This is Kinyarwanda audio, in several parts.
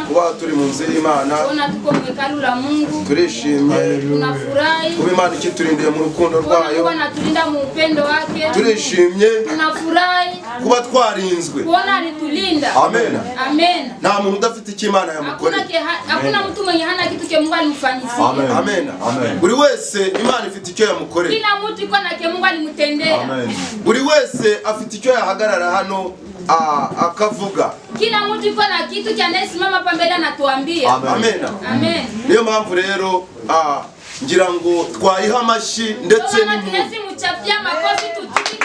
kuba turi mu nzu y'Imana, kuona tuko mu hekalu la Mungu, turishimye, tunafurahi kuba Imana ikiturindiye mu rukundo rwayo, kuona tulinda mu upendo wake, turishimye, tunafurahi kuba twarinzwe, kuona alitulinda. amen, amen. Nta muntu udafite icyo Imana yamukoreye, hakuna mtu mwenye hana kitu ke Mungu alimfanyisia. amen, amen. Buri wese Imana ifite icyo yamukoreye, kila mtu iko na ke Mungu alimtendea, amen. Buri wese afite icyo yahagarara hano akavuga, kila mtu iko na kitu cha anasimama pambele anatuambia, amen, amen. Niyo mpamvu rero ngira ngo twayiha amashyi ndetse muchapia makofi tutupike.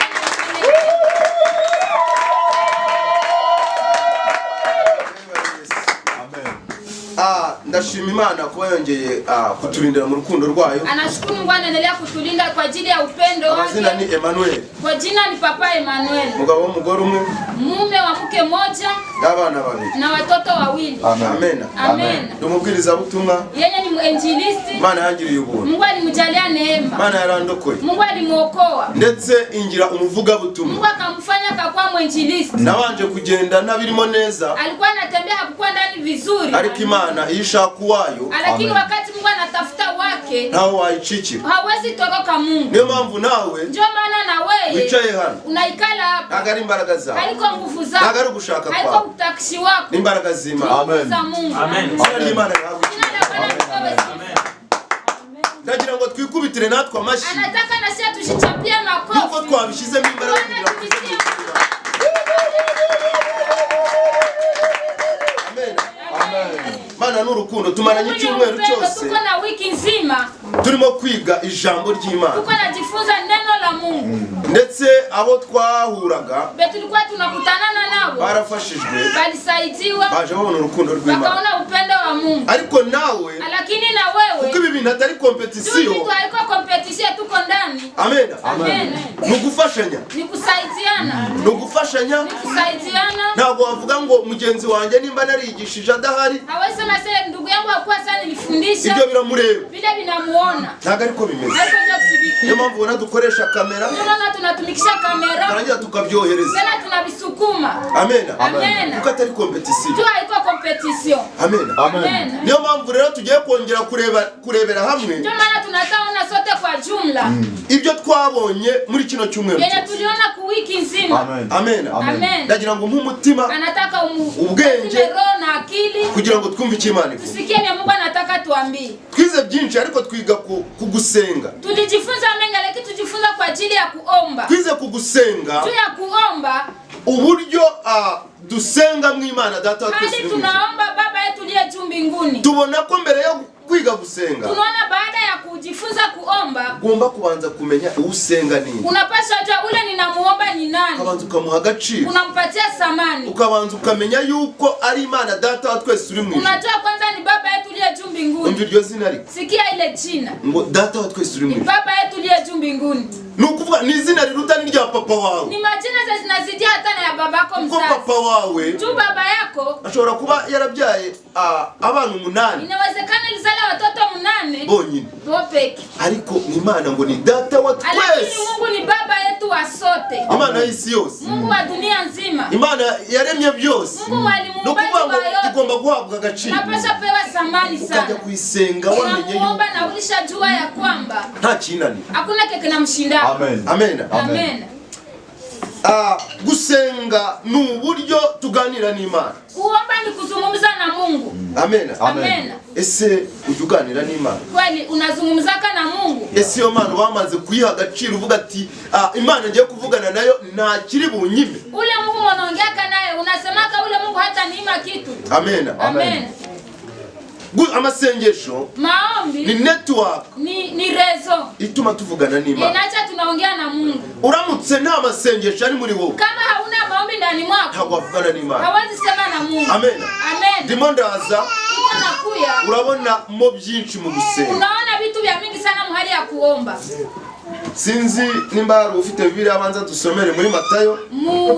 ndashima Imana kuba yongeye kuturindira mu rukundo rwayo. Anashukuru Mungu anaendelea kutulinda kwa ajili ya upendo wake. Amazina ni Emmanuel. Kwa jina ni Papa Emmanuel. Mugabo w'umugore umwe, mume wa mke mmoja, abana babiri na watoto wawili. Amen. Amen. Tumubwiriza butumwa. Yeye ni muinjilisti. Imana yangiriye ubuntu. Mungu alimjalia neema. Imana yarandokoye. Mungu alimuokoa. Ndetse ingira umuvuga butumwa. Mungu akamfanya akakuwa muinjilisti. Nabanje kugenda nabirimo neza. Alikuwa anatembea hakuwa ndani vizuri. Ariko Imana ishaka wayo. Lakini wakati Mungu anatafuta wake, nawe waichikira. hawezi toroka Mungu. Niyo mpamvu nawe, ndio maana na wewe wicaye hano, unaikala hapa. Nagari imbaraga zawe, haiko nguvu zako, nagari gushaka kwawe, haiko utakishi wako, imbaraga z'Imana. Amen. Amen. Zina l'Imana yawe. Ndagira ngo twikubitire natwe amashyi. Anataka na sisi tushichapie makofi. Yuko twabishizemo imbaraga kugira ngo Mana n'urukundo tumaranye icyumweru cyose. Tuko na wiki nzima turimo kwiga ijambo ry'Imana. Tuko najifunza neno la Mungu. Ndetse abo twahuraga, tulikuwa tunakutana nabo, barafashijwe, balisaidiwa, baje babona urukundo rw'Imana, bakaona upendo wa Mungu. Ariko nawe, lakini na wewe, kuko ibi bintu atari competition, tu haiko competition, tuko ndani. Amen. Amen. Nugufashanya, nikusaidiana, nugufashanya, nikusaidiana. Ntabwo wavuga ngo mugenzi wanjye nimba narigishije adahari, hawezi na sasa ndugu yangu hakuwa sana nilifundisha, ibyo biramureba, vile binamuona. Ntabwo ariko bimeze. Ariko ndio kusibiki. Niyo mpamvu ubona dukoresha kamera, tunaona tunatumikisha kamera, turangira tukabyohereza, tena tunabisukuma. Amen. Amen. Kuko atari competition, tu haiko competition. Amen. Amen. Niyo mpamvu rero tugiye kongera kurebera hamwe, ndio maana tunataona sote kwa jumla ibyo twabonye muri kino cyumweru, yenye tuliona ku wiki nzima. Amen. Amen. Ndagira ngo nk'umutima, anataka ubwenge, roho na akili, kugira ngo twumve icyo Imana ivuga. tusikie ni Mungu anataka tuambie. Twize byinshi ariko twiga kugusenga. Tulijifunza mengi lakini tujifunza kwa ajili ya kuomba. Twize kugusenga, tu ya kuomba, uburyo dusenga mu Imana Data wa twese. Hadi tunaomba Baba yetu uliye juu mbinguni. Tubona ko mbere yo kwiga gusenga, tunaona baada ya kujifunza kuomba, ugomba kubanza kumenya usenga nini. Unapaswa kujua ule ninamuomba ni nani. Ukabanza ukamuha agaciro, unampatia thamani. Ukabanza ukamenya yuko ari Imana Data wa twese uri mu ijuru. Unajua kwanza ni Baba yetu uliye juu mbinguni. Umva iryo zina rike. Sikia ile jina. Ngo Data wa twese uri mu ijuru. Baba yetu uliye juu mbinguni. Nukuvuga ni izina riruta n'irya papa wawe. Ni majina zinazidia hata na ya babako mzazi. Kuko papa wawe, tu baba yako, ashobora kuba yarabyaye abana 8. Inawezekana alizala watoto 8 bonyine. Bopeke. Ariko ni Imana ngo ni Data wa twese. Lakini Mungu ni Baba yetu wa sote. Imana y'isi yose. Mungu wa dunia nzima. Imana yaremye byose. Mungu alimuumba yote. Igomba guhabwa agaciro. Napasha pewa thamani sana. Ukajya kuisenga wamenye yuko na ulishajua ya kwamba nta kinani. Hakuna keke na mshinda. Amen. Amen. Amen. Gusenga ni uburyo tuganira n'Imana. Kuomba ni kuzungumza na Mungu. Amen. Amen. Ese ujuganira n'Imana? Kweli unazungumzaka na Mungu? Ese yo Mana wamaze kuyiha agaciro uvuga ati Imana ngiye kuvugana nayo nta kiri bunyime. Ule Mungu unaongeaka naye unasemaka ule Mungu hata niima kitu. Amen. Amen. Amasengesho, maombi ni network, ni rezo ituma tuvugana n'Imana. Inaacha tunaongea na Mungu. Uramutse nta masengesho ari muri wowe, kama hauna maombi ndani mwako, ntabwo wavugana n'Imana. hawezi sema na Mungu. Amen. Amen. Ndimo ndaza, uko nakuya, urabona mo byinshi mu gusenga. Unaona vitu vya mingi sana mahali ya kuomba. Sinzi nimba hari ufite Biblia abanza dusomere muri Matayo.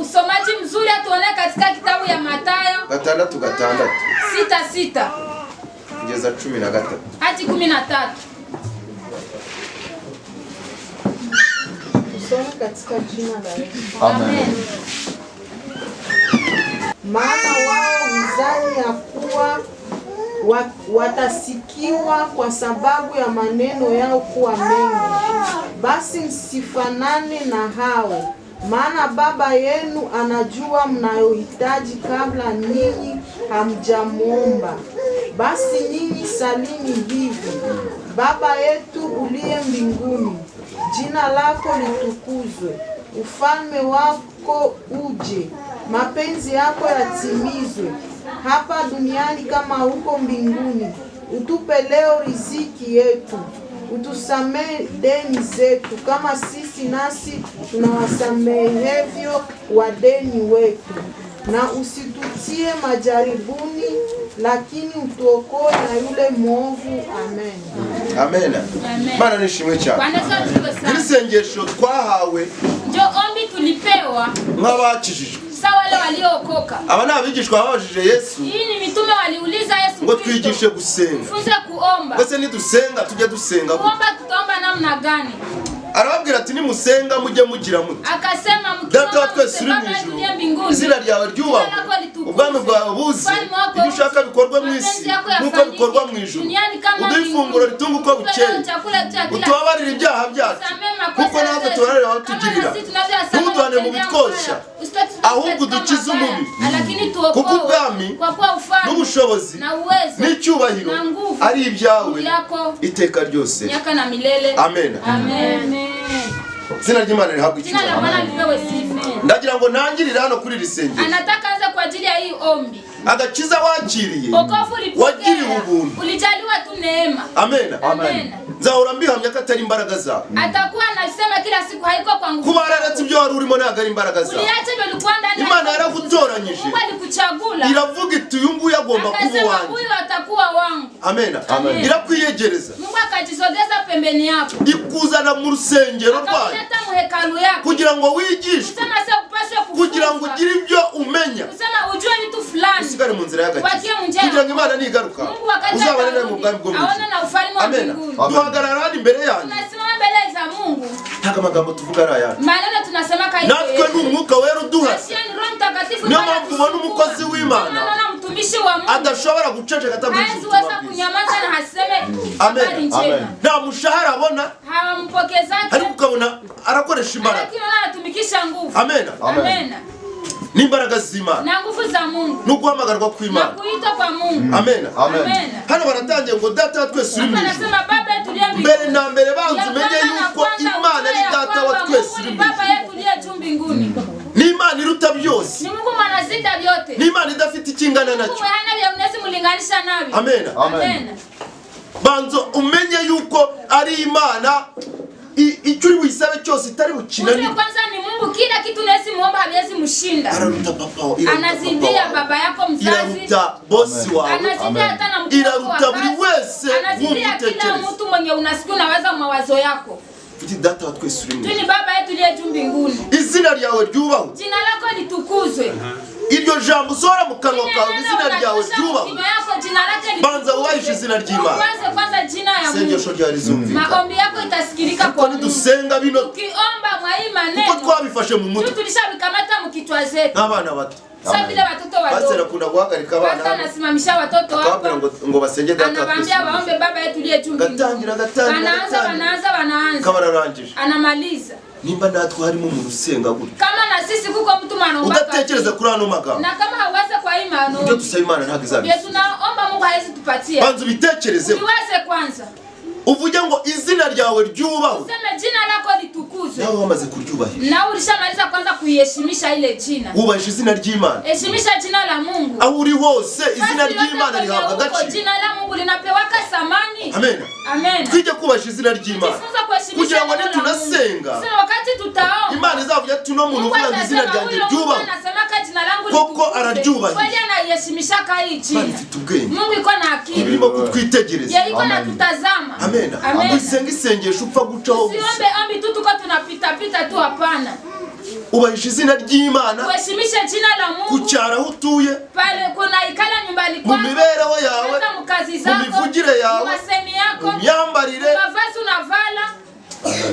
Msomaji mzuri atuone katika kitabu ya Matayo 6:6 6:6 kugeza 13 hadi 13. Soma katika jina la Yesu. Amen. Maana wao mzani ya kuwa watasikiwa kwa sababu ya maneno yao kuwa mengi. Basi msifanane na hao, maana Baba yenu anajua mnayohitaji kabla ninyi hamjamuomba. Basi ninyi salini hivi: Baba yetu uliye mbinguni, jina lako litukuzwe, ufalme wako uje, mapenzi yako yatimizwe hapa duniani kama huko mbinguni. Utupe leo riziki yetu, utusamehe deni zetu kama sisi nasi tunawasamehevyo wadeni wetu, na usitutie majaribuni, lakini utuokoe na yule mwovu. Amen. Amen. Mana nishimwe cyane. Iri sengesho twahawe ndio ombi tulipewa nk'abakijijwe. Sawa wale waliookoka. Aba ni abigishwa babajije Yesu. Hii ni mitume waliuliza Yesu ngo twigishe gusenga. Tufunze kuomba. Bese nidusenga tujye dusenga. Kuomba tutaomba namna gani? Arababwira ati nimusenga mujye mugira muti. Akasema Data wa twese uri mu ijuru, izina ryawe ryubahwe, ubwami bwawe buze, ibyo ushaka bikorwe mu isi nk'uko bikorwa mu ijuru. Uduhe ifunguro ritunga uko bukeye, utubabarire ibyaha byacu kuko natwe tubararira abatugirira, ntuduhane mu bitwoshya, ahubwo udukize umubi, kuko ubwami n'ubushobozi n'icyubahiro ari ibyawe iteka ryose. Amen. Zina ry'Imana rihabwa icyubahiro. Ndagira ngo ntangirire hano kuri iri sengero. Anataka anza kwa ajili ya hii ombi. Agakiza wakiriye, wagiriwe ubuntu, ulijaliwa tu neema. Amen. Amen. Nzahora mbihamya ko atari imbaraga zawe. Atakuwa anasema kila siku haiko kwa nguvu. Kuba wararetse ibyo wari urimo ntabwo ari imbaraga zawe. Uliacha ibyo ulikuwa ndani. Imana yaragutoranyije. Mungu alikuchagula. Iravuga iti uyu nguyu agomba kuba wanjye. Huyu atakuwa wangu. Amen. Amen. Irakwiyegereza. Mungu akajisogeza pembeni yako. Ikuzana mu rusengero rwayo. Akaleta mu hekalu yako. Kugira ngo wigishwe. Kusema sio kupaswa kufunza. Kugira ngo ugire ibyo umenya. Kusema ujue vitu fulani. Usigare mu nzira y'agakiza. Kugira ngo Imana nigaruka. Uzabane nayo mu bwami bwo mu ijuru. Aona na ufalme wa mbinguni. Duhagarara hano imbere yanyu. Tunasimama mbele za Mungu. Ntago amagambo tuvuga ari ayandi. Maneno tunasema kai. Natwe ni umwuka wera uduhasa. Roho Mtakatifu. Niyo mpamvu ubona umukozi w'Imana mtumishi wa Mungu adashobora guceceka atavuze ubutumwa bwiza. Kunyamaza na haseme Amen. Amen. Nta mushahara abona, hawampokezake, ariko ukabona arakoresha imbaraga. Lakini anatumikisha nguvu. Amen. Amen. Ni imbaraga z'Imana. Na nguvu za Mungu. N'uguhamagarwa kw'Imana. Na kuita kwa Mungu. Amen. Amen. Hano baratangiye ngo data twese uri mu ijuru. Anasema Baba yetu uliye mbinguni. Mbere na mbere banzu menye yuko Imana ari data wa twese uri mu ijuru. Baba yetu uliye juu mbinguni. Ni Imana iruta byose. Ni Mungu mwanazita vyote. Ni Imana idafite ikingana nacyo. Mungu hana vya unaweza mlinganisha navyo. Amen. Amen. Banzo umenye yuko ari Imana icyo uri buyisabe cyose itari bukinani. Kwanza ni Mungu, kila kitu unaweza muomba hawezi mshinda. Araruta papa, anazidia baba yako mzazi. Iraruta bosi wawe. Anazidia hata na mtu wako. Iraruta buri wese. Anazidia kila mtu mwenye unasikia unawaza mawazo yako. Futi data wa twese uri mu ijuru. Tuni Baba yetu uliye juu mbinguni. Izina ryawe ryubahwe. Jina lako litukuzwe. Iryo jambo uzora mu kanwa kawe izina ryawe ryubahwe. Banza wubahishe izina ry'Imana. Kwanza jina ya Mungu. Sengesho ryawe rizumvikana. Maombi yako itasikilika kwa Mungu. Dusenga bino. Ukiomba mwa hii maneno. Kuko twabifashe mu mutwe. Tulishabikamata mu kichwa zetu. N'abana bato. Sasa vile watoto wadogo. Basi nakunda guhagarika abana. Basi anasimamisha watoto wako. Ngo basenge data twese. Anawaambia waombe Baba yetu uliye juu mbinguni. Wanaanza. Kabararangije. Anamaliza. Nimba natwe harimo umuntu usenga gutya. Kama na sisi kuko mtu manaomba. Udatekereza kuri ano magambo. Na kama hawezi kwa hii maombi. Ndio tusaba Imana ntago izabisa. Yesu naomba Mungu hawezi tupatia. Banza ubitekereze. Uweze kwanza. Uvuge ngo izina ryawe ryubahwe. Useme jina lako litukuzwe. Nawe wamaze kuryubahira. Na ulishamaliza kwanza kuiheshimisha ile jina. Ubahisha izina ry'Imana. Heshimisha jina la Mungu. Aho uri hose izina ry'Imana rihabwa agaciro. Jina la Mungu linapewaka thamani. Amen. Amen. Twige kubahisha izina ry'Imana. Kugira ngo nitunasenga. Sasa wakati tutaomba. Imana izavuga ati no muntu uvuga izina ryanjye ryubahwe. Anasemaka jina langu koko araryubahira. Kweli anayeshimisha kai jina. Mungu iko na akili. Ibirimo kutwitegereza. Yeye iko na tutazama. Amen. Amen. Usenga isengesho upfa gucaho. Usiombe ombi tu tuko tunapita pita tu, hapana. Ubahisha izina ry'Imana. Uheshimishe jina la Mungu. Kucyara aho utuye. Pale kuna ikala nyumbani kwako. Mu mibereho yawe. Mu kazi zako. Mu mivugire yawe. Mu masemi yako. Mu myambarire. Mavazi unavala.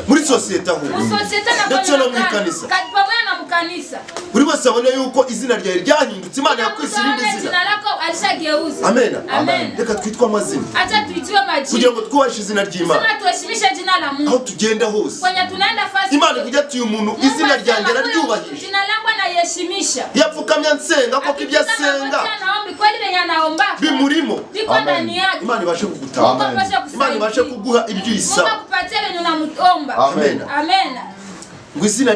Muri societe aho. Mu societe na ndetse no mu kanisa. Pamoja na kanisa. Buri wese abone yuko izina ryawe ryahindutse, Imana yakwise irindi zina. Jina lako alishageuza. Amen. Amen. Reka twitwa amazina. Acha tuitiwe majina. Kugira ngo twubahishe izina ry'Imana. Sema tuheshimishe jina la Mungu. Aho tugenda hose. Kwenye tunaenda fasi. Imana kugira ati umuntu izina ryanjye araryubahisha. Jina langu anayeheshimisha. Yapfukamya nsenga koko ibyo asenga. Kweli benye anaomba. Bimurimo. Biko ndani yake. Imana ibashe kugutanga. Imana ibashe kuguha ibyo uyisaba. Mungu akupatie benye unamuomba. Amen. Amen. Ngo izina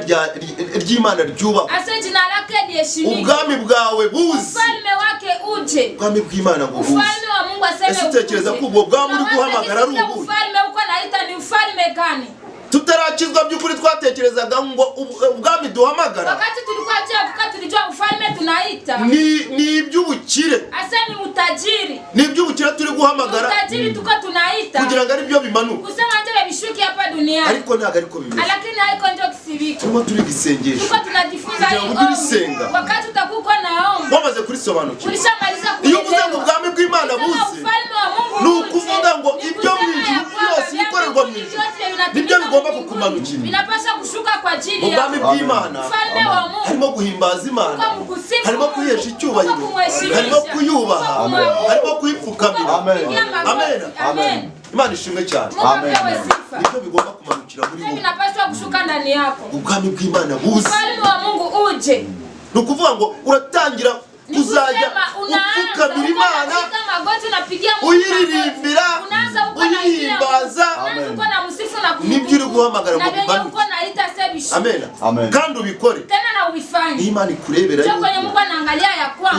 ry'Imana ryubahwe. Ase jina lake liheshimiwe. Ubwami bwawe buze. Ufalme wake uje. Ubwami bw'Imana ngo buze. Ufalme wa Mungu aseme uje. Esitekereza ko ubwo bwami uri guhamagara ari ubu. Ufalme uko naita ni ufalme gani? Tutarakizwa by'ukuri twatekerezaga ngo ubwami duhamagara. Wakati tulikuwa tulijua ufalme tunaita. Ni iby'ubukire. Ase ni utajiri. Ni iby'ubukire turi guhamagara. Utajiri tuko tunaita. Kugira ngo ari byo bimanuka. Kusema nje bishuki hapa duniani. Ariko ntago ariko bimeze. Lakini haiko ndio kisibiki. Turimo turi gisengesho. Tuko tunajifunza hii. Wakati utakuwa naomba. Wamaze kurisobanukirwa. Ulishamaliza kuelewa. Iyo uvuze ngo ubwami bw'Imana buze. Ni ukuvuga ngo ibyo mw'ijuru byose bikorerwa mw'ijuru. Nibyo bigomba kukumanukira. Binapaswa kushuka kwa ajili ya ubwami bw'Imana. Ufalme wa Mungu. Harimo guhimbaza Imana. Harimo kwihesha icyubahiro. Harimo kuyubaha. Harimo kuyipfukamira. Amen. Amen. Imana ishimwe cyane. Amen. Nibyo bigomba kumanukira muri wowe. Binapaswa kushuka ndani yako. Ubwami bw'Imana buze. Ufalme wa Mungu uje. Ni ukuvuga ngo uratangira kuzajya upfukamira Imana, uyiririmbira, uyihimbaza. Nibyo uri guhamagara ngo bimanuke. Amen. Kandi ubikore. Imana ikurebera yuko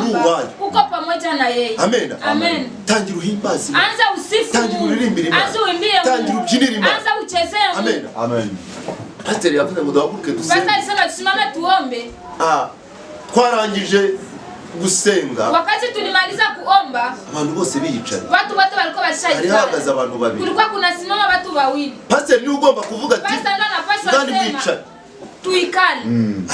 uri uwayo. Amen. Tangira uhimbaze Imana. Tangira uririmbire Imana. Tangira ubyinire Imana. Amen. Amen. Pastor yavuze ngo duhaguruke dusenge. tuombe. Twarangije gusenga. Wakati tulimaliza kuomba, abantu bose biyicaye. Watu wote walikuwa bashaikana. Hari hahagaze abantu babiri. Kulikuwa kuna simama watu wawili. Pastor ni ugomba kuvuga ati kandi mwicaye. Tuikale.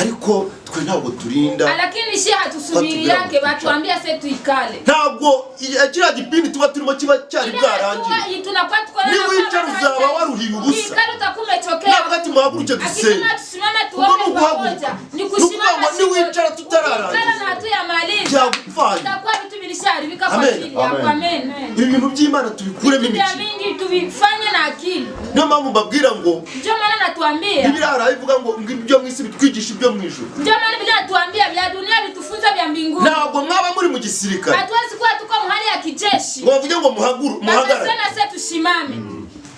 Ariko twe ntabwo turinda. Lakini shi hatusubiri yake batuambia se tuikale. Ntabwo kiriya gipindi tuba turimo kiba cyari bwarangiye. Tunakuwa tuko na wicara uzaba waruhiye ubusa. Ikale utakumechokea. Ntabwo ati muhaguruke dusenge. Tusimame tuombe pamoja. Ni kusimama ni wicara tutararangiza. Kana hatu ya maliza. Byagupfaye. Tutakuwa vitu bilisharibika kwa ajili yako. Amen. Ibintu by'Imana tubikuremo imikino. Mingi tubifanye na akili. Niyo mpamvu mbabwira ngo ndio maana natuambia Biblia harabivuga ngo ibyo mwisi bitwigisha ibyo mwijuru. Ndio maana Biblia natuambia vya dunia bitufunza vya mbinguni. Ntabwo mwaba muri mu gisirikare. Hatuwezi kuwa tuko mahali ya kijeshi. Ngo bavuge ngo muhagarare. Sasa sasa tusimame.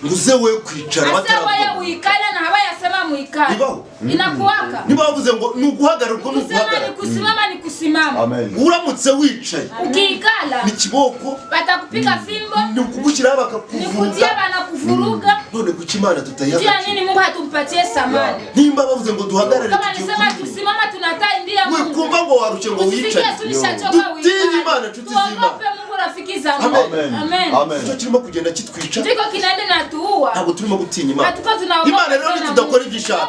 Nguze wewe kwicara bataravuga. Sasa wewe uikala na habayasema muikala. Inakuwaka. Niba bavuze ngo nuguhagarara uko nuguhagarara. Ni kusimama ni kusimama. Amen. Uramutse wicaye. Ukiikala. Ni kiboko. Batakupika fimbo. Ni ukugushyira bakakuvuruga. Ni kutia banakuvuruga. None kuki Imana tutayaka. Ndio nini Mungu hatumpatie samani. Nimba bavuze ngo duhagarare kama nisema tusimama tunataa ndia Mungu. Wewe kumva ngo waruke ngo wicaye. Tutinye Imana tutizima. Mungu rafiki zangu. Amen. Amen. Cyo kirimo kugenda kitwica. Ndiko kinaenda na tuua. Ntabwo turimo gutinya Imana. Hatuko tunaogopa. Imana rero nitudakora igishaka.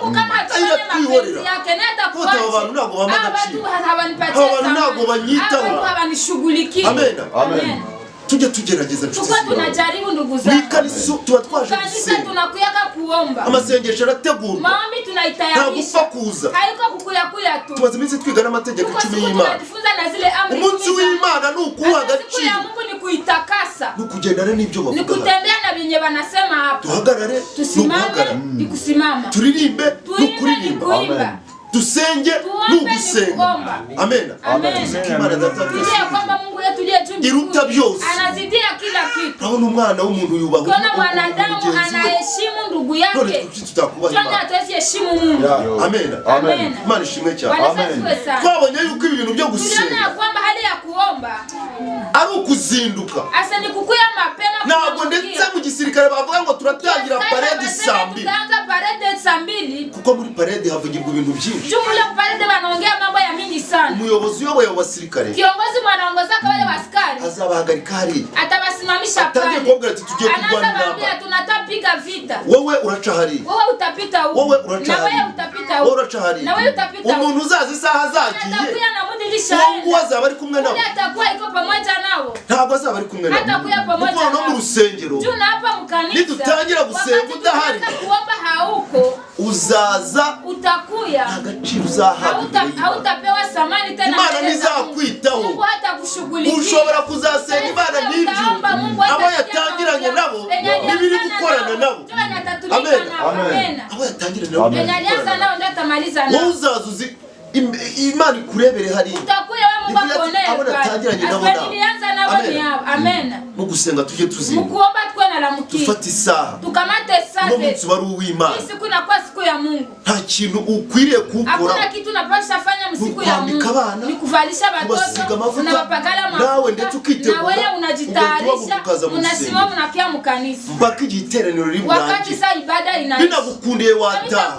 Ayira twihorera. Yake nenda kwa. Abantu ntabwo bamagaciro. Habanipatia abantu ntabwo banyitaho. Abantu habanishughulikia. Amen. Amen. Tujye tugerageza tuko tunajaribu ndugu zangu. Nikaniso tuba twaje gusenga. Tunakuyaka kuomba. Amasengesho arategurwa. Maombi tunaitayarisha. Ntagupfa kuza. Haiko kukuyakuya tu. Tumaze iminsi twiga n'amategeko 10 y'Imana. Tunajifunza na zile amri. Umunsi w'Imana nukuha agaciro. Ya Mungu ni kuitakasa. Nukugendana n'ibyo bavuga. Ni kutembea na binye banasema hapo. Tuhagarare. Tusimame ni kusimama. Turirimbe nukuririmba. Amen. Dusenge nugusenga. Amen. Amen. Imana Tujye kwamba Mungu yetu ndiye juu. Iruta byose. Anazidia kila kitu. Naona umwana w'umuntu yubaha. Kuna mwanadamu anaheshimu ndugu yake. None tutakubaha Imana. Tunataka tuheshimu Mungu. Amen. Amen. Imana ishimwe cyane. Amen. Twabonye yuko ibintu byo gusenga. Tuliona kwamba hali ya kuomba ari ukuzinduka. Asa ni kukuya mapema. Ntabwo ndetse mu gisirikare bavuga ngo turatangira parade saa 2. Tutaanza parade saa 2. Kuko muri parade havugirwa ibintu byinshi. Jumla parade wanaongea mambo ya mingi sana. Umuyobozi uyoboye abasirikare. Kiongozi mwanaongoza kwa wale askari. Azabahagarika hari. Atabasimamisha pale. Atangiye kubwira ati tugiye kurwana Anaambia tunatapiga vita. Wowe uraca hari. Wewe utapita huko. Wowe uraca hari. Na wewe utapita huko. Wowe uraca hari. Na wewe utapita huko. Umuntu uzaza isaha zagiye. Atakuya na mundi Mungu azaba ari kumwe nabo. Atakuwa iko pamoja nao. Ntabwo azaba ari kumwe nabo. Atakuwa pamoja nao. No mu rusengero. Tuna hapa mkanisa. Nidutangira gusenga udahari. Kuomba hauko. Uzaza utakuya. Agaciro uzahabwa. Hautapewa samani tena. Imana nizakwitaho. Mungu hatakushughulikia. Ushobora kuzasenga Imana n'ibyo. Abo yatangiranye nabo. Nibiri gukorana nabo. Amen. Amen. Abo yatangiranye nabo. Alianza nao ndio atamaliza nao. Uzazuzi Imana ikurebere hari. Utakuya wa Mungu akonee. Abo yatangiranye nabo. Alianza nao ni hao. Amen. Mu gusenga tujye tuzinga. Mukuomba tukwe na lamuki. Dufate isaha. Tukamate saa. No munsi wari uw'Imana. Siku inakuwa siku ya Mungu. Nta kintu ukwiriye gukora. Hakuna kitu unapaswa fanya msiku ya Mungu. Ni kuvalisha watoto, unawapakala mafuta. Nawe ndetse ukitegura. Na wewe unajitayarisha, unasimama unakia mkanisa. Mpaka igiteraniro riburangiye. Wakati saa ibada inaisha. Binagukundiye wata.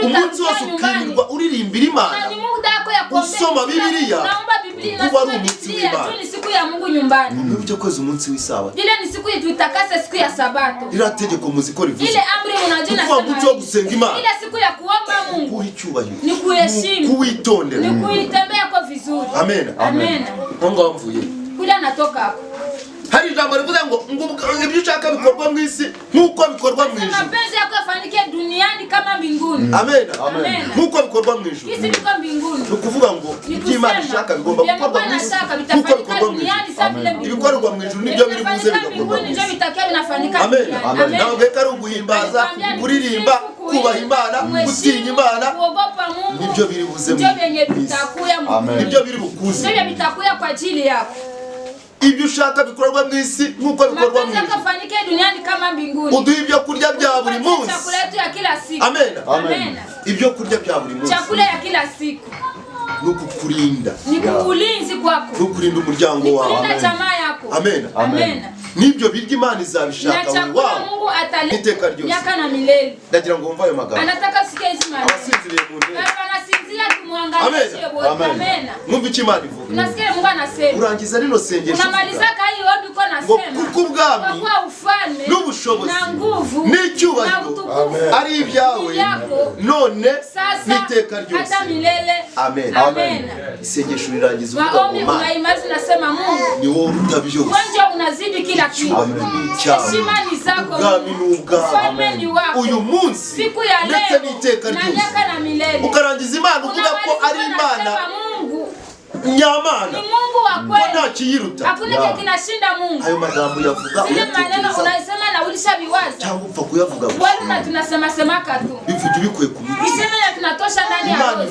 Umunsi wose ukirirwa uririmbira Imana. Ni muda wako ya kuomba. Usoma Biblia. Naomba Biblia na soma Biblia. Tu ni siku ya Mungu nyumbani. Mubyo kwezi umunsi w'isabato. Ile ni siku tuitakase siku ya Sabato. Ila tegeko muziko rivuze. Ile amri unajua na sema. Gusenga Imana. Ile siku ya kuomba Mungu. Kuicyubahiro. Ni kuheshimu. Kuitondera. Ni kuitembea kwa vizuri. Amen. Amen. Mungu amvuye. Kule anatoka hapo. Hari ijambo rivuze ngo ibyo ushaka bikorwa mu isi nkuko bikorwa mu ijuru. Mapenzi yako yafanyike duniani kama mbinguni. Amen. Nkuko bikorwa mu ijuru. Kisi biko mbinguni. Nukuvuga ngo Imana ishaka bigomba gukorwa mu isi. Nkuko bikorwa mu ijuru. Ibikorwa mu ijuru nibyo biri buze bigakorwa mu isi. Nibyo bitakiye binafanyika. Amen. Nawe geka uguhimbaza, kuririmba, kubaha Imana, gutinya Imana. Kuogopa Mungu. Nibyo biri buze mu isi. Nibyo benye bitakuya mu. Nibyo biri bukuze. Nibyo bitakuya kwa ajili yako. Ibyo ushaka bikorwa mu isi nkuko bikorwa mu ijuru. Kafanyike duniani kama mbinguni. Uduha ibyo kurya bya buri munsi. Chakula yetu ya kila siku. Amen. Ibyo kurya bya buri munsi. Chakula ya kila siku. Nukukurinda. Ni kuulinzi kwako. Nukurinda umuryango wawe. Nukurinda jamaa yako. Amen. Nibyo birya Imana izabishaka wawe. Mungu iteka ryose. Miaka na milele. Ndagira ngo umva ayo magambo. Anataka sikia hizi maneno. Abasinziriye mu ntebe. Anasinzia tumwangalie wote. Amen. Mwumva icyo Imana ivuga. Unasikia Mungu anasema. Urangiza rino sengesho. Unamaliza kai wewe uko nasema. Kuko ubwami kwa ufalme n'ubushobozi na nguvu n'icyubahiro ari ibyawe none n'iteka ryose. Hata milele. Amen. Isengesho rirangiza uvuga ngo Mana. Unaimazi nasema Mungu. Ni wowe utabyose. Wewe unazidi kila kitu. Heshima ni zako. Ubwami n'ubwawe. Uyu munsi siku ya leo ndetse n'iteka ryose. Na miaka na milele. Ukarangiza Imana uvuga ko ari Imana. Nyamana. Ni Mungu wa kweli. Mbona kiyiruta? Hakuna kitu kinashinda Mungu. Hayo magambo yavuga. Ile maneno unasema na ulisha biwaza. Cyangwa upfa kuyavuga. Wewe tunasema semaka tu. Bivuga bikwe ku mutima. Iseme ya tunatosha ndani ya roho.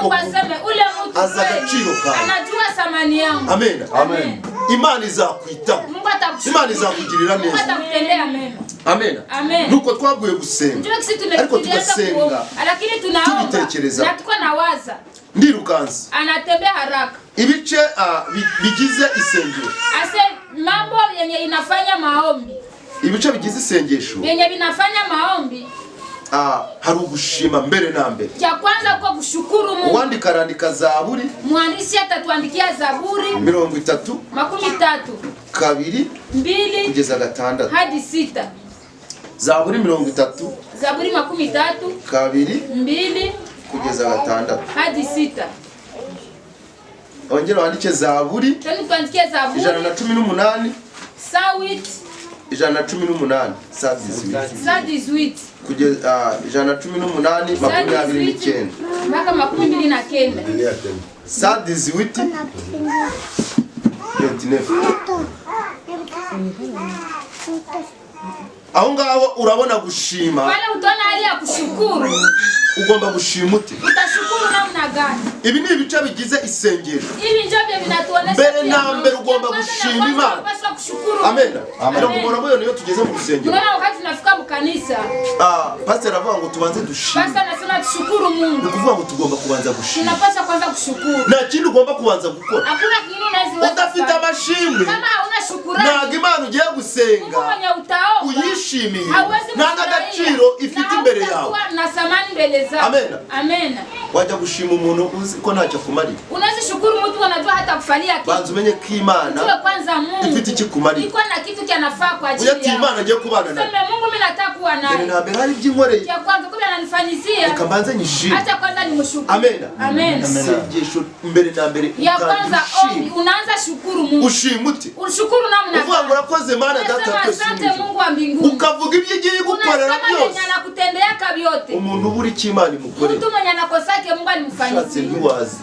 Mungu aseme ule mtu azagaciro kawe. Anajua thamani yangu. Amen. Imana izakwitaho. Mungu atakushukuru. Imana izakugirira neza. Mungu atakutendea mema. Amen. Nuko twaguye gusenga. Ariko tugasenga. Lakini tunaomba. Na tuko nawaza. Ndirukanze. Anatembea haraka. Ibice bigize isengesho. Ase mambo yenye inafanya maombi. Ibice bigize isengesho. Yenye binafanya maombi. Hari ugushima mbere na mbere. Cha kwanza kwa kushukuru Mungu. Uwandika arandika Zaburi. Mwandishi atatuandikia Zaburi 30. 2 kugeza 6 hadi 6. Zaburi 30. Zaburi 30. 2 kugeza 6 hadi 6. Ongera wandike Zaburi. Tani tuandikie Zaburi 118. Sawit 118. Sadi kugeza 118 29. Mpaka 29. Sadi 29. Aho ngaho urabona gushima. Wale utaona hali ya kushukuru. Ugomba gushima ute? Utashukuru namna gani? Ibi ni ibice bigize isengesho. Ibi ndio binatuonesha mbere na mbere ugomba gushima Imana. Amen. Ariko mbona niyo tugeze mu rusengero. Unaona wakati tunafika mu kanisa. Pastor avuga ngo tubanze dushime. Pastor anasema tushukuru Mungu. Ukuvuga ngo tugomba kubanza gushima. Tunapaswa kwanza kushukuru. Na kindi ugomba kubanza gukora. Hakuna kingine unaweza. Utafita amashimwe. Kama hauna shukurani. Ntabwo Imana ugiye gusenga uyishimiye nta n'agaciro ifite imbere yawe. Amen. Amen. Wajya gushima umuntu uzi ko ntacyo akumarira. Unazishukuru mtu unajua hata kufalia kitu. Banza umenye ko Imana kwanza Mungu ifite ikikumariye. Iko na kitu kinafaa kwa ajili yako. Uyati Imana agiye kubana nawe. Sema Mungu mimi nataka kuwa naye. Ntabwo hari by'inkoreye. Ya kwanza kuba ananifanyizia. Reka mbanze nyishime. Acha kwanza nimshukuru. Amen. Amen. Sengesho mbere na mbere. Ya kwanza ombi unaanza shukuru Mungu. Ushimute. Ushukuru namna gani? Uvuga ngo urakoze Mana data twese. Asante Mungu wa mbinguni. Ukavuga ibyo igiye gukorera byose. Unasema anakutendea kabyote. Umuntu uburi cy'Imana imukore. Mtu mwenye anakosake Mungu alimfanyia.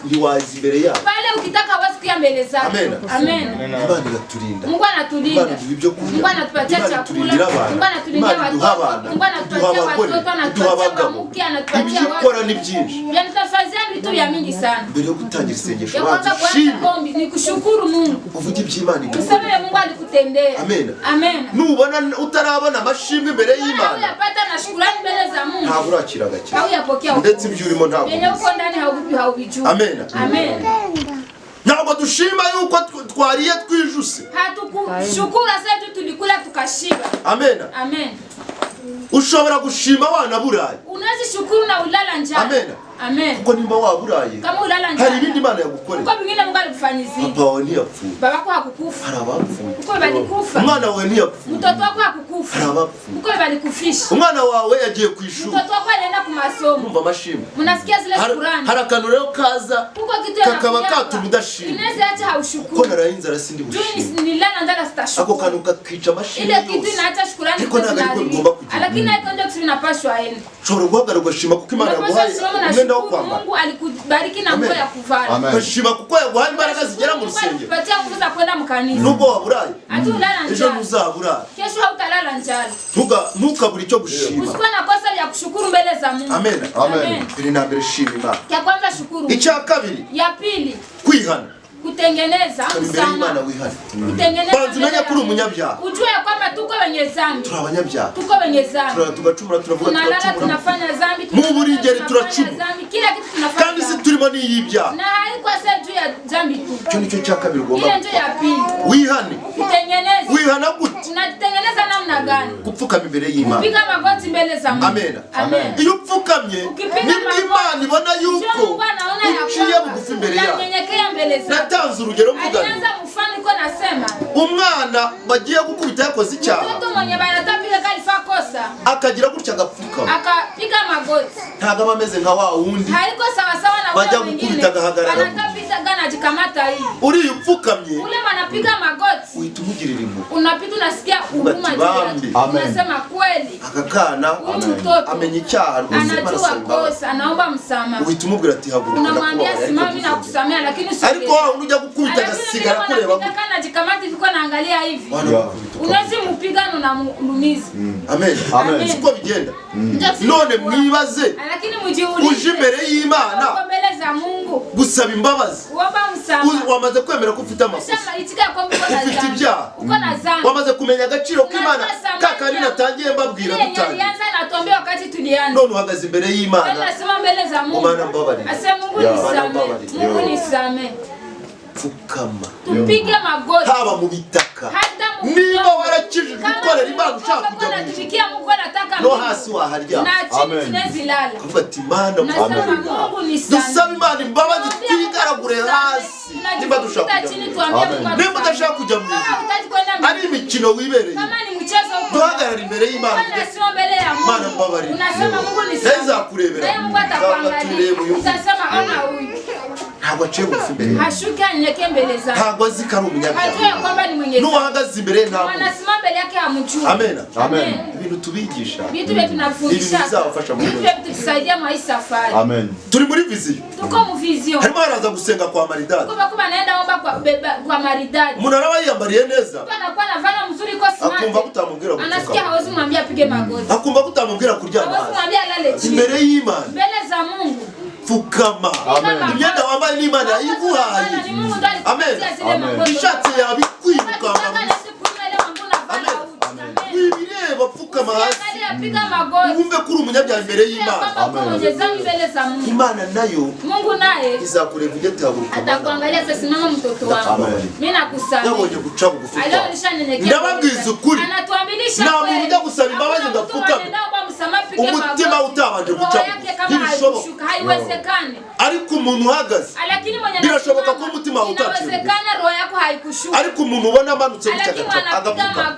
Ntiwazi imbere yawe. Pale ukitaka wazi kuya mbele zake. Amen. Amen. Imana iraturinda. Mungu anatulinda. Imana duha ibyo kurya. Mungu anatupatia chakula. Mungu anatulindia watoto. Mungu anatupatia watoto, anatupatia mke, anatupatia watu. Ibyo ni byinshi. Yanatufanyia vitu vya mingi sana. Mbere yo gutangira isengesho kwanza kuombi ni kushukuru Mungu. Uvuge iby'Imana ikora. Useme Mungu alikutendea. Amen. Amen. Nubona utarabona amashimwe imbere y'Imana. Uyapata na shukrani mbele za Mungu. Ntabwo urakira gake. Uyapokea. Ndetse ibyo urimo ntabwo. Yenye uko ndani haubijui. Amen. Amen. Ntabwo dushima yuko twariye twijuse. Hatukushukuru sasa tulikula tukashiba. Amen. Amen. Ushobora gushima wana burayi. Unazishukuru na ulala njaa. Amen. Amen. Kuko nimba waburaye. Kama ulala njaa. Hari ibindi Imana yagukorera. Kuko bingine Mungu alifanyizia. Papa wawe ntiyapfuye. Baba wako hakukufa. Hari abapfuye. Kuko balikufa. Umwana wawe ntiyapfuye. Mtoto wako hakukufa. Hari abapfuye. Kuko balikufisha. Umwana wawe yagiye ku ishuri. Mtoto wako alienda ku masomo. Umva amashimwe. Mnasikia zile shukrani. Hari akantu rero kaza. Kuko kitu kakaba katuma udashima. Inaweza acha haushukuru. Ko narahinze arasindi gushima. Nilala ndala sitashukuru. Ako kantu kakica amashimwe. Ile kitu inaacha shukrani kwa sababu. Lakini haiko ndio kitu inapaswa aende. Shobora guhagarara ugashima kuko Imana yaguhaye umwenda wo kwambara. Mungu alikubariki na nguo ya kuvaa. Ugashima kuko yaguhaye imbaraga zigera mu rusengero. Patia nguvu za kwenda mkanisa. Nubwo waburaye. Ati ulala njaa. Ejo ntuzabura. Kesho hautalala njaa. Ntukabura icyo gushima. Usikuwa na kosa ya kushukuru mbele za Mungu. Amen. Amen. Ili na mbere shima Imana. Ya kwanza shukuru. Icya kabiri. Ya pili. Kwihana. Kutengeneza Imana wihana. Kutengeneza. Banza umenye kuri umunyabyaha. Ujue kwamba tuko wenye dhambi. Turi abanyabyaha. Tuko wenye dhambi. Tugacumura turavuga tunalala tunafanya dhambi. Mu burigeri turacumura. Kila kitu tunafanya. Kandi si turimo n'iyibyaha. Na haiko sasa juu ya dhambi tu. Cyo nicyo cya kabiri ugomba. Ile ndio ya pili. Wihane. Kutengeneza. Wihana gute? Unatengeneza namna gani? Gupfukama imbere y'Imana. Kupiga magoti mbele za Mungu. Amen. Amen. Iyo upfukamye nibwo Imana ibona yuko uciye bugufi imbere yawe. Unanyenyekea mbele za. Natanze urugero mvuga. Alianza mfano iko nasema. Umwana bagiye gukubita yakoze icyaha. Mtoto mwenye banatapiga kalifa kosa. Akagira gutya agapfukama. Akapiga magoti. Ntabwo ameze nka wa wundi. Haiko sawa sawa na bajya gukubita agahagarara. Anatapiga gana ajikamata hivi. Uri upfukamye. Ule manapiga magoti. Uhita umugirira impuhwe. Unapita unasikia huruma juu. Unasema kweli. Akakana amenya icyaha anajua kosa, anaomba msamaha. Uhita umubwira ati haguruka. Unamwambia simama mimi nakusamea lakini usikie. Ariko wao unajya gukubita agasigara kureba. Kana jikamata hivi kwa naangalia hivi. Unaweza mpigano na mlumizi. Amen. Amen. Siko bigenda. None mwibaze. Lakini mujiulize. Uje imbere y'Imana. Mbele za Mungu. Gusaba imbabazi. Uomba msamaha. Wamaze kwemera ko ufite amakosa. Sema itika kwa Mungu na dhambi. Uko na dhambi. Wamaze kumenya agaciro k'Imana. Kakari natangiye mbabwira dutangiye. Alianza na tuambia wakati tulianza. None uhagaze imbere y'Imana. Anasema mbele za Mungu. Umana mbabarira. Asema Mungu nisamee. Mungu nisamee. Fukama. Tupige magoti. Haba mu bitaka. Niba warakije gukorera Imana ushaka kujya mu tufikia Mungu anataka. No hasi waharya. Amen. Tunazilala. Kuvuga ati Imana Mungu nisamee. Dusaba Imana imbabazi twigaragure hasi. Niba dushaka kujya. Niba udashaka kujya mu ari imikino wibereye. Kama ni mchezo huko. Duhagarara imbere y'Imana. Unasema mbele ya Mungu. Mana mbabarira. Unasema Mungu nisamee. Nzakurebera. Mungu atakuangalia. Utasema ana huyu. Ntabwo aciye bugufi imbere. Hashuke anyeke mbele zake. Ntabwo azi ko ari umunyabyaha. Hajua kwamba ni mwenye dhambi. Nuhagaze imbere ntabwo. Anasimama mbele yake hamjui. Amen. Amen. Ibintu tubigisha. Vitu vyetu tunafundisha. Bizafasha mu Vitu vyetu tusaidia mwa hii safari. Amen. Turi muri vision. Tuko mu vision. Harimo haraza gusenga kwa maridadi. Kuba naenda omba kwa maridadi. Umuntu araba yiyambariye neza. Anakuwa anavana mzuri kwa smart. Akumva kutamubwira gutuka. Anasikia hawezi mwambia apige magoti. Akumva kutamubwira kuryama. Hawezi mwambia lale chini. Imbere y'Imana. Mbele za Mungu. Fukama. Amen. Imyenda wambaye n'Imana yiguhaye. Amen. Ishatse yabikwiruka. Amen. bapfukama hasi wumve ko uri umunyabyaha imbere y'Imana. Imana nayo Mungu naye izakureba ujye taburuka, atakuangalia sasa, simama mtoto wangu, mimi nakusaba. Yabonye guca bugufi. Ndababwiza ukuri, anatuambilisha nta muntu ujya gusaba imbabazi ngapfukama umutima utabanje guca ntibishoboka. Haiwezekani. Ariko umuntu uhagaze birashoboka ko umutima utaciye. Inawezekana roho yako haikushuka. Ariko umuntu ubona amanutse gutaka agapfuka,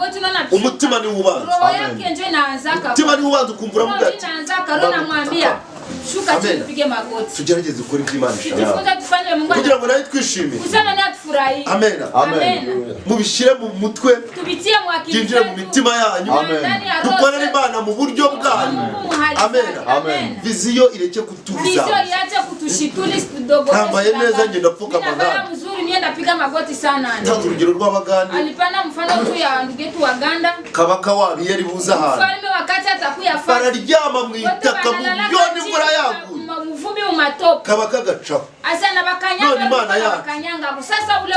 umutima ni ubanza. Roho yake ndio inaanzaka. Umutima ni ubanza ukumvura mu gati. Inaanzaka roho namwambia shuka chini upige magoti. Tugerageze gukora iby'Imana ishaka. Tufunze tufanye Mungu. Kugira ngo nawe twishimire. Kusema ni atufurahi. Amen. Amen. Mubishire mu mutwe. Tubitie mu akili. Kinjire mu mitima yanyu. Dukorere Imana mu buryo bwanyu. Amen. Amen. Viziyo ireke kutuza. Viziyo iache kutushituli kidogo. Nambaye neza nje ndapfuka magana. Mzuri nienda napiga magoti sana. Tangu urugero rw'Abaganda. Alipana mfano tu ya ndugu yetu Waganda. Kabaka wabi yari buza hano. Mfalme wakati atakuya fasi. Bararyama mu itaka mu byoni imvura yaguye. Mvumi umatoka. Kabaka gacaho. Asana bakanyanga sasa ule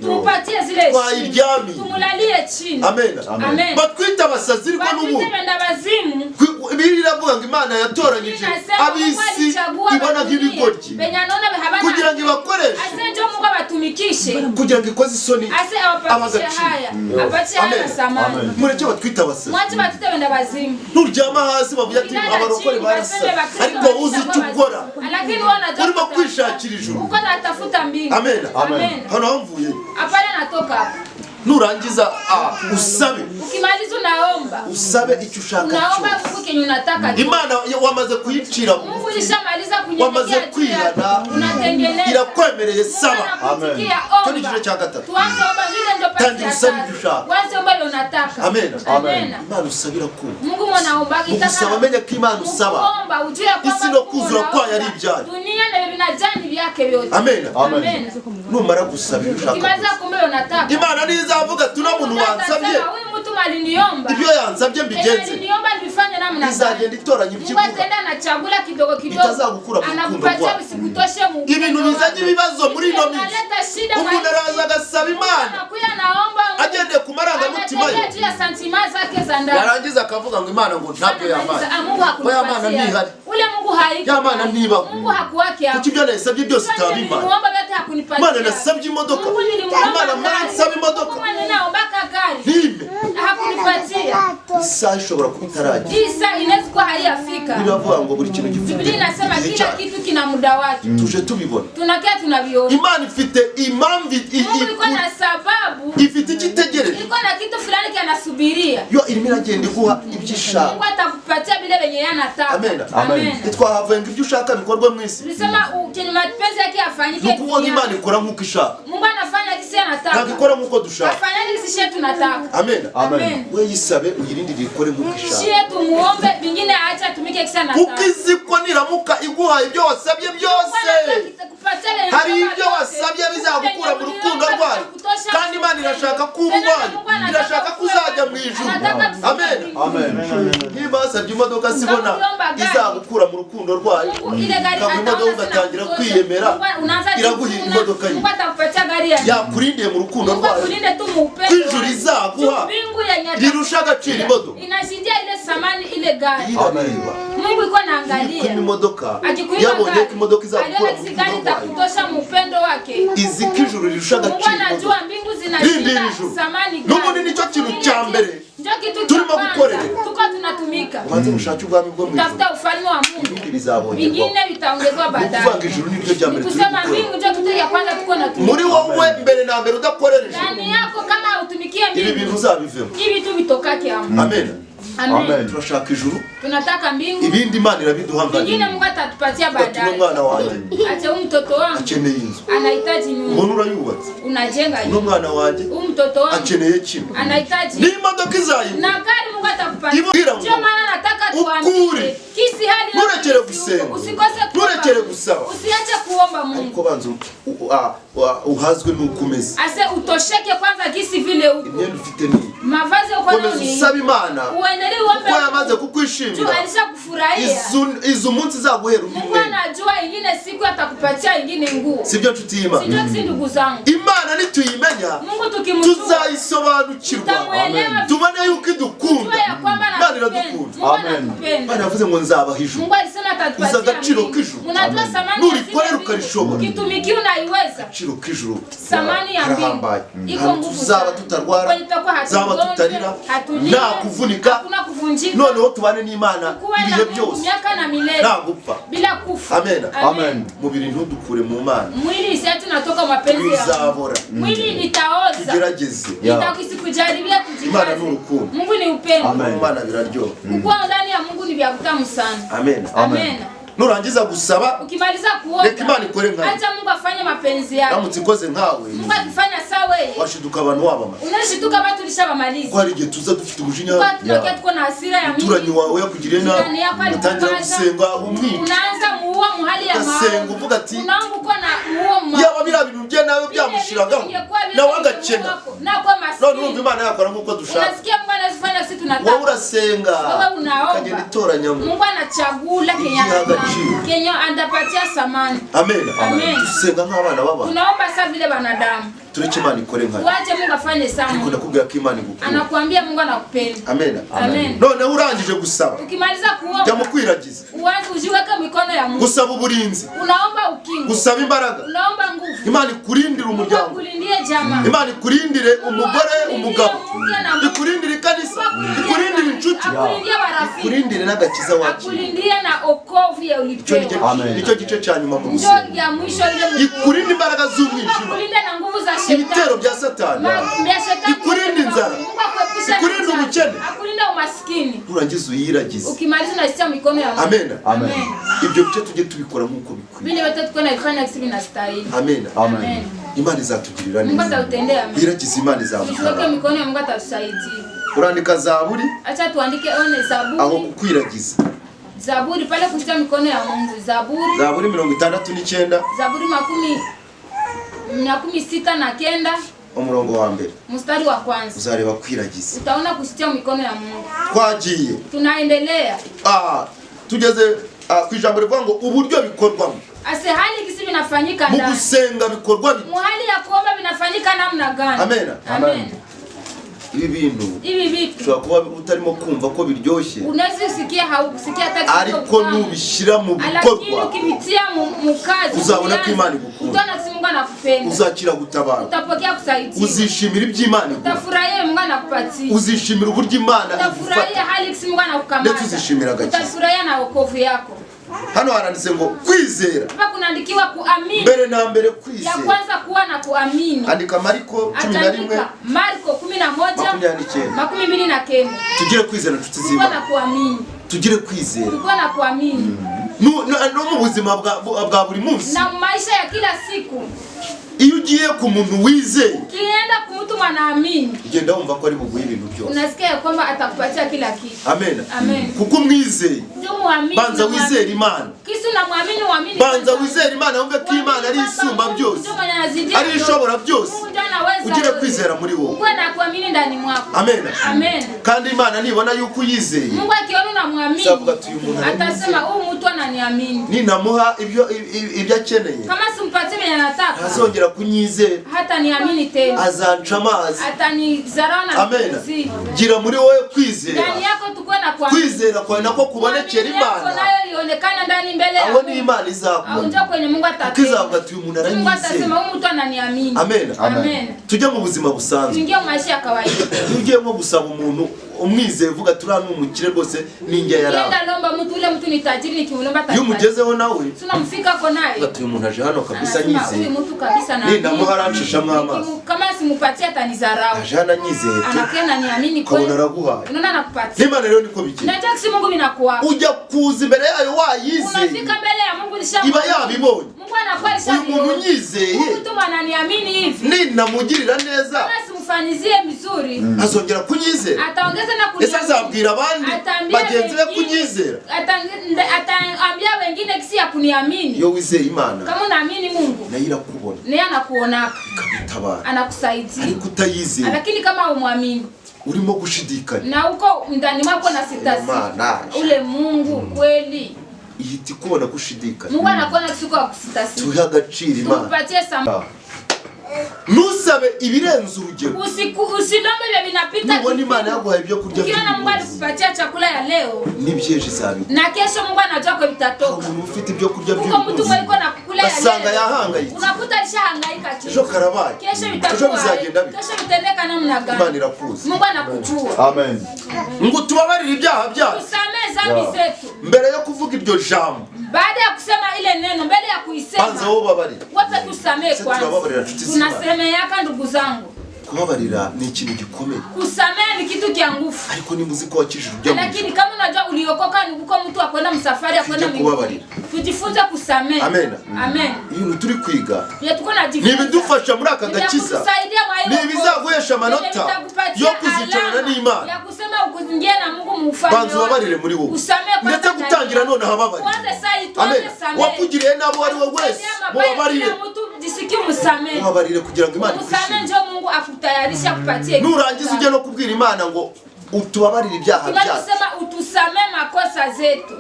tupatie zile chini. Tumulalie chini. Amen. Amen. Batwita abasazi riko n'ubu. Biravuga ngo Imana yatoranyije abisi ibona nk'ibigoryi kugira ngo ibakoreshe, asenje Mungu abatumikishe, kugira ngo ikoze isoni abagacira. Apatie haya samani. Mureke batwita abasazi. Mwaje batwite benda bazimu. Nuryama hasi bavuga ati abarokore barasa, ariko uzi icyo ukora. Lakini wana urimo kwishakira ijuru. Uko natafuta mbingu. Amen. Hano hamvuye. Apale natoka hapo. Nurangiza usabe. Ukimaliza unaomba. Usabe icyo ushaka cyo. Unaomba Mungu kenye unataka. Imana wamaze kuyicira. Mungu lishamaliza kunyekea. Wamaze kwihana. Unatengeneza. Irakwemereye saba. Amen. Toni gice cya gatatu. Tuanze omba vile ndio pasi. Tangira usabe icyo ushaka. Wanze omba ile unataka. Amen. Amen. Imana usabira ko. Mungu mwonaomba kitaka. Usaba menye ko Imana usaba. Muomba ujue kwamba isi no kuzura kwayo ari ibyayo. Dunia na binajani vyake vyote. Amen. Amen. Numara gusaba icyo ushaka. Kimaliza kumbe unataka. Imana nizavuga tuna muntu wansabye. Huyu mtu aliniomba. Ibyo yansabye mbigenze. Aliniomba nifanye namna gani? Izagenda itoranya ibyivuga. Mungu atenda anachagula kidogo kidogo. Itazagukura mu rukundo rwawe. Bisikutoshe mu. Ibintu bizanye ibibazo muri ino minsi. Analeta shida. Umuntu araza agasaba Imana. Anakuya naomba. Agendeye ku marangamutima ye. Anategea santima zake za ndani. Yarangiza akavuga ngo Imana ngo ntabyo yamaye. Mungu hakupatia. Imana ntihari. Ule Mungu haiko. Imana ntiba. Mungu hakuwake hapo. Kuki ibyo nasabye byose utabimana. Muomba yote hakunipatia. Imana nasabye imodoka. Imana mwansabye imodoka. Mungu naomba gari. Nime. Hakunipatia. Isa ishobora kubitaraje. Isa inaweza kuwa haiyafika. Biravuga ngo buri kintu gifite. Biblia inasema kila kitu kina muda wake. Tuje tubibona. Tunakia tunaviona. Imana ifite impamvu iko na sababu. Ifite ikitegereje. Iko na kitu fulani kinasubiria. Yo irimo iragenda iguha ibyishaka. Mungu atakupatia bile venye yanataka. Amen. Amen. Twahavuye ngo ibyo ushaka bikorwe mu isi. Tulisema ukenye mapenzi yake afanyike. Nukuvuga Imana ikora nkuko ishaka. Mungu anafanya kisi anataka. Ntabwo ikora nkuko dushaka. Afanya kisi shetu tunataka. Amen. Amen. We yisabe uyirindire ikore nkuko ishaka. Shetu muombe vingine aacha tumike kisi anataka. Ukiziko niramuka iguha ibyo wasabye byose. Hari ibyo wasabye bizagukura mu rukundo rwayo. Kandi Imana irashaka kuba wanyu. Irashaka kuzajya mu ijuru. Amen. Amen. Niba wasabye imodoka sibona izagukura mu rukundo rwayo. Kandi imodoka ugatangira kwiyemera. Iraguha imodoka ye. Yakurindiye mu rukundo rwayo. Kw'ijuru izaguha rirusha agaciro imodoka. Inashindia ile samani ile gari. Amen. Mungu iko naangalia. Kwa imodoka yabonye ko imodoka izagukura mu rukundo rwayo. Kutosha mpendo wake. Iziki ijuru rirusha agaciro. Mungu anajua mbingu zinashinda samani gari. Nuko nicyo kintu cya mbere turimo gukorera. Tuko tunatumika. Ubanze mushake ubwami bwo mu tafuta ufalme wa Mungu. Vingine vitaongezwa baadaye. Kuvanga ijuru niryo rya mbere. Kusema mbingu ndio kitu ya kwanza tuko natumika. Muri wowe mbere na mbere udakorera ijuru. Ndani yako kama utumikie mbingu. Ibi bintu uzabivemo. Ibi tu bitokake hapo. Amen. Amen. Turashaka ijuru. Tunataka mbingu. Ibindi Imana irabiduhangana. Vingine Mungu atatupatia baadaye. Umwana wanjye. Acha mtoto wangu. Akeneye inzu. Anahitaji nyumba. Umuntu urayubatse. Unajenga nyumba. Umwana wanjye. Mtoto wangu. Akeneye kimwe. Anahitaji. Ni imodoka izayiwe. Na gari Mungu atakupatia. Ndio maana nataka tuambie. Kisi hali nurekere gusenga. Usikose kuomba. Nurekere gusaba. Usiache kuomba Mungu. Ariko banza uhazwe n'ukumeze. Ase utosheke kwanza kisi vile uko. Imyenda ufite ni. Mavazi uko nini? Usaba Imana. Uendelee uombe. Kwa yamaze kukwishimira. Tu alishakufurahia. Izo munsi zaguhera Mungu anajua ingine siku atakupatia ingine nguvu. Sibyo tutima. Sibyo ndugu zangu. Imana nituyimenya. Mungu tukimjua. Tuzayisobanukirwa. Amen. Tubone yuko idukunda. Kandi iradukunda. Amen. Bana yavuze ngo nzabaha ijuru. Mungu alisema atatupatia. Uza agaciro k'ijuru. Unajua samani nurikorera ukarishobora. Ukitumikia unaiweza. Agaciro k'ijuru. Samani ya mbingu. Iko nguvu. Tuzaba tutarwara. Zaba tutarira. Nta kuvunika. Hakuna kuvunjika. Noneho tubane n'Imana ibihe byose. Miaka na milele. Nta gupfa. Bila kufa. Amen. Amen. Mubiri ntudukure mu Mana. Mwili si ati natoka mapenzi ya Uzabora. Mwili itaoza. Tugerageze. Itakujaribia tujikaze. Imana ni urukundo. Mungu ni upendo. Imana biraryoha. Kuwa ndani ya Mungu ni vya kutamu sana. Amen. Amen. Nurangiza gusaba, ukimaliza kuomba, reka Imana ikore nkawe. acha Mungu afanye mapenzi yake. Ramutse ikoze nkawe. Mungu akifanya sawa wewe. Washiduka abantu wabama. Unashituka watu lishabamaliza. Kwa rige tuza dufite umujinya. Kwa tunakia tuko na hasira ya Mungu. Turanyi wawe yakugiriye na. Utangira gusenga umwica. Unaanza muua muhali ya maana. Gasenga uvuga ati. Unaangu uko na muua muhali. Yaba bira bintu bye nawe byamushiragaho. Na wagakena. Na kwa maskini. None umva Imana yakora nkuko dushaka. Unasikia Mungu anazifanya sisi tunataka. Wowe urasenga. Wewe unaomba. Kagenda itoranya Mungu anachagula Kenya andapatia samani. Amen. Amen. Tusenga nk'abana baba. Tunaomba sasa vile wanadamu. Tureke Imana ikore nkawe. Wache Mungu afanye sana. Ikunda kubwira ko Imana igukunda. Anakuambia Mungu anakupenda. Amen. Amen. None urangije gusaba. Ukimaliza kuomba. Jya mukwiragiza. Uanze ujiweke mikono ya Mungu. Gusaba uburinzi. Unaomba ukingo. Gusaba imbaraga. Unaomba nguvu. Imana ikurindire umuryango. Ikurindire jamaa. Imana ikurindire umugore, umugabo. Ikurindire ikanisa. Ikurindire inshuti. Akurindire barafiki. Ikurindire n'agakiza wacu. Akurindire na okovu ya ulipewa. Amen. Nicyo gice cya nyuma mu Njoo ya mwisho ile. Ikurinde imbaraga z'umwijima. Akurinde na nguvu za shetani. Ibitero bya Satani. Ikurinde inzara. Ikurinde ubukene. Akurinde umaskini. Urangiza uyiragize. Ukimaliza unasitia mikono ya Mungu. Amen. Amen. Ibyo bice tujye tubikora nk'uko bikwiye. Vile wote tuko na ifanya kisibi na stahili. Amen. Amen. Imana izatugirira neza. Mungu atatutendea. Amen. Iragize Imana izamufasha. Tuweke mikono ya Mungu atatusaidia. Urandika Zaburi. Acha tuandike one Zaburi. Aho kukwiragiza. Zaburi pale kusitia mikono ya Mungu. Zaburi. Zaburi 69. Zaburi 69 umurongo wa mbere. Mstari wa kwanza. Uzareba kwiragiza. Utaona kusitia mikono ya Mungu. Twagiye. Tunaendelea. Tugeze ku ijambo rivuga ngo uburyo bikorwamo. Ase hali kisi binafanyika ndani. Mu gusenga bikorwa bite? Mu hali ya kuomba binafanyika namna gani? Amen. Amen. Ibi bintu ushobora kuba utarimo kumva ko biryoshye. Unazisikia haukusikia hata ariko nubishira mu bikorwa. Lakini ukibitia mu kazi uzabona ko Imana igukunda. Utaona si Mungu anakupenda. Uzakira gutabara. Utapokea kusaidia. Uzishimira iby'Imana igukunda. Utafurahia Mungu anakupatia. Uzishimira uburyo Imana igufata. Utafurahia hali kisi Mungu anakukamata. Ndetse uzishimira agakiza. Utafurahia na wokovu yako. Hano haranditse ngo kwizera. Hapa kunaandikiwa kuamini. Mbere na mbere kwizera. Ya kwanza kuwa na kuamini. Andika Marko 11. Marko 11:29. Tugire kwizera nshuti z'Imana. Kuwa na kuamini. Tugire kwizera. Kuwa na kuamini. No mu buzima bwa buri munsi. Na maisha ya kila siku. Iyo ugiye ku muntu wizeye. Ukienda ku mtu mwanaamini. Ugenda wumva ko ari buguhe ibintu byose. Unasikia kwamba atakupatia kila kitu. Amen. Amen. Kuko umwizeye. Ndio muamini. Banza wizere Imana. Kisu na muamini uamini. Banza wizere Imana wumve ko Imana ari isumba byose. Ari ishobora byose. Ugire kwizera muri wowe. Uko na kuamini ndani mwako. Amen. Amen. Kandi Imana nibona yuko uyizeye. Mungu akiona unamwamini. Atasema huyu mtu ananiamini. Ninamuha ibyo akeneye. Kama simpatie mwenye anataka. Azongera kunyizera. Hata niamini tena. Azanca amazi. Atanizarana. Amen. Gira muri wowe kwizera. Ndani yako tukwe na kuamini. Kwizera kwa nako kubonekera Imana. Nayo ionekana ndani mbele yako. Aho ni Imana izakubona. Unja kwenye Mungu atatenda. Kizavuga ati uyu muntu aranyizeye. Mungu atasema huyu mtu ananiamini. Amen. Amen. Tujye mu buzima busanzwe. Tuingie mu maisha ya kawaida. Ugiye nko gusaba umuntu umwizeye uvuga turana umukire rwose ninjye yaraho. Yenda lomba mtu ule mtu ni tajiri nikimlomba tajiri. Yumugezeho nawe. Tunamfika ko naye. Ati uyu muntu aje hano kabisa nyizeye. Huyu mtu kabisa na. Nina muharancisha mwamazi. Kama simupatia atanizarau. Aje hano nyizeye. Anakena niamini kwa. Kabona araguhaye. Unaona anakupatia. Imana rero niko bikiri. Najua kisi Mungu binakuwa. Ujya kuza imbere yayo wayizeye. Unafika mbele ya Mungu lishamu. Iba yabibonye. Mungu anakuwa lishamu. Uyu muntu nyizeye. Mtu ananiamini hivi. Ninamugirira neza. Kama simfanyizie mizuri. Azongera kunyizera. Ataongeza na kunyizera. Ese azabwira abandi bagenzi be kunyizera. Ataambia wengine kisi ya kuniamini. Yo wizeye Imana. Kama unaamini Mungu. Na irakubona. Naye anakuona. Kabitabara. Anakusaidia. Ariko utayizeye. Lakini kama umwamini. urimo gushidikanya na uko ndani mwako na sitasi ule Mungu kweli ihita ikubona gushidikanya. Mungu anakuona kisuko wa kusitasi. Tuhe agaciro Imana. Tupatie sama. Nusabe ibirenze urugero. Usilombe vya vinapita. Nubona Imana yaguhaye ibyo kurya. Ukiona Mungu alikupatia chakula ya leo. Nibyeje sabi. Na kesho Mungu anajua kwa vitatoka. Umuntu ufite ibyo kurya by'ubu. Uko mtu mwiko na kukula ya leo. Basanga yahangayitse. Unakuta alishahangaika kesho. Ejo karabaye. Kesho vitakuwa. Ejo bizagenda bite. Kesho vitendeka namna gani? Imana irakuzi. Mungu anakujua. Amen. Ngo tubabarire ibyaha byacu. Tusamee dhambi zetu. Mbere yo kuvuga iryo jambo. Baada ya kusema ile neno, mbele ya kuisema. Kwanza wowe babarire. Wote tusamee kwanza. Tunasemeaka ndugu zangu. Kubabarira ni ikintu gikomeye. Kusamea ni kitu kia nguvu. Ariko ni muziki wa kijuru byo. Lakini kama unajua uliokoka ni uko mtu akwenda msafari akwenda mbinguni. Tujifunze kusamea. Amen. Amen. Ibintu turi kwiga. Tuko najifunza. Nibidufasha muri aka gakiza. Nibizaguhesha amanota yo kuzicarana n'Imana. Ya kusema ukuzingia na Mungu mufanye. Banzu babarire muri wowe. Ndetse gutangira none hababarire. Amen. Wakugiriye nabo ari wowe wese. Mubabarire. Jisikie musamee. Mubabarire kugira ngo Imana ikushime. Musamee ndio Mungu akutayarisha kupatie. Nurangiza uje no kubwira Imana ngo utubabarire ibyaha byacu. Tunasema utusamee makosa zetu.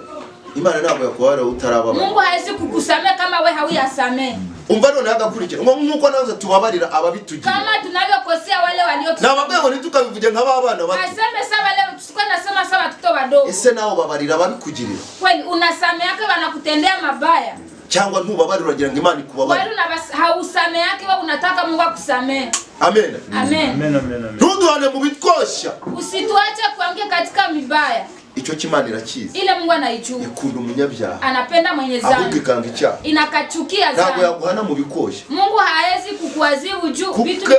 Imana ntabwo yakubarira utarababara. Mungu hawezi kukusamea kama wewe hauyasamee. Umva none hagakurikira nkuko nazo tubabarira ababitugira. Kama tunavyokosea wale waliotusamea. Nababwiye ngo nitukabivuge nk'ababana bato. Aseme sawa leo tusikwe nasema sawa watoto wadogo. Ese nawo babarira ababikugirira. Kweli unasameake wanakutendea mabaya. Cyangwa ntubabarira uragira ngo Imana ikubabarire. Wale hausameake wewe unataka Mungu akusamee. Amen. Amen. Amen, amen. Ntuduhane mu bitwoshya. Usituache kuanguka katika mibaya. Icyo kimana irakizi. Ile Mungu anaijua. Ikunda umunyabyaha. Anapenda mwenye dhambi. Ahubwo ikanga icyaha. Inakachukia dhambi. Ntabwo yaguhana mu bikoshya. Mungu haezi kukuadhibu juu vitu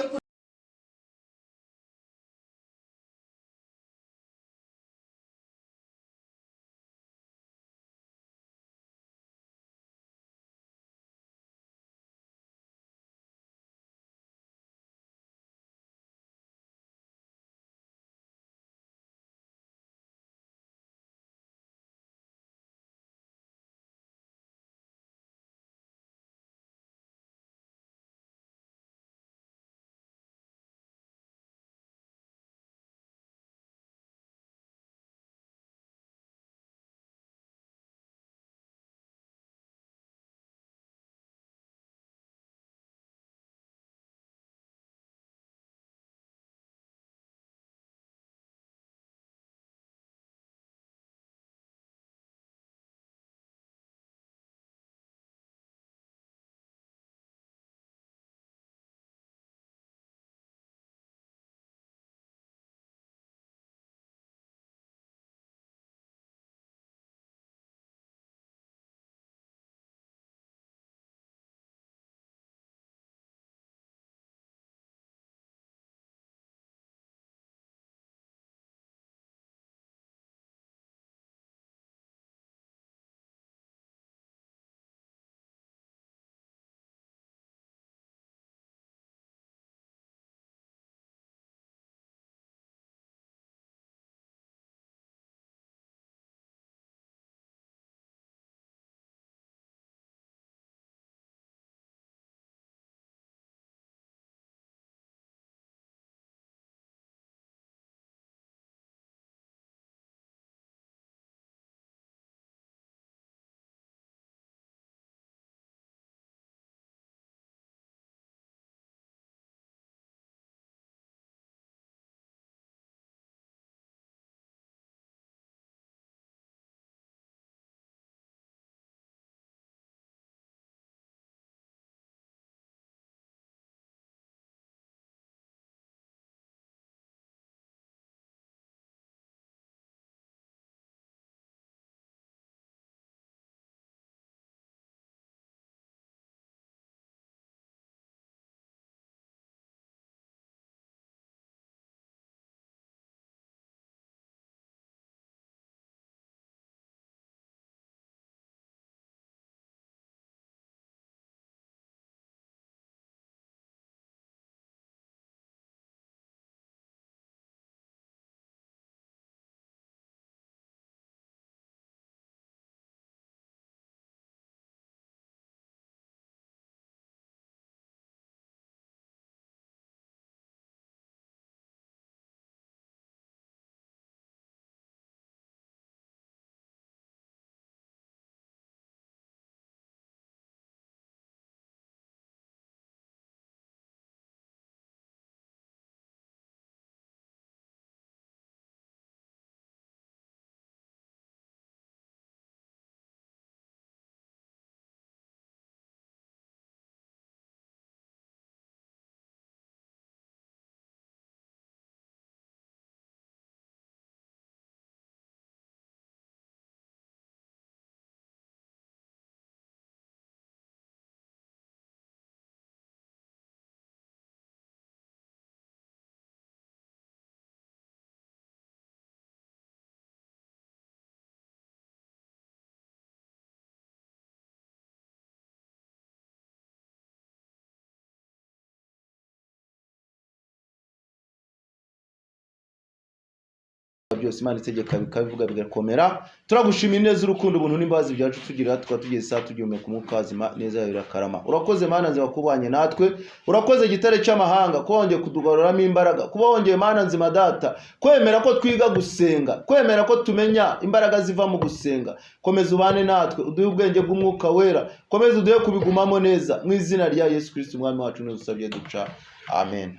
byose Imana itegeka bikabivuga bigakomera. Turagushimira neza urukundo ubuntu n'imbabazi byacu tugira twatugeze saa tugihumeka umwuka wazima neza yawe irakarama. Urakoze Mana nzima kubanye natwe, urakoze gitare cy'amahanga ko wongeye kudugaruramo imbaraga, kuba wongeye Mana nzima data kwemera ko twiga gusenga, kwemera ko tumenya imbaraga ziva mu gusenga. Komeza ubane natwe, uduhe ubwenge bw'umwuka wera, komeza uduhe kubigumamo neza mu izina rya Yesu Kristo umwami wacu n'udusabye duca amen.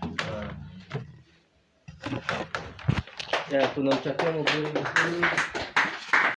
Tunamtakia Mungu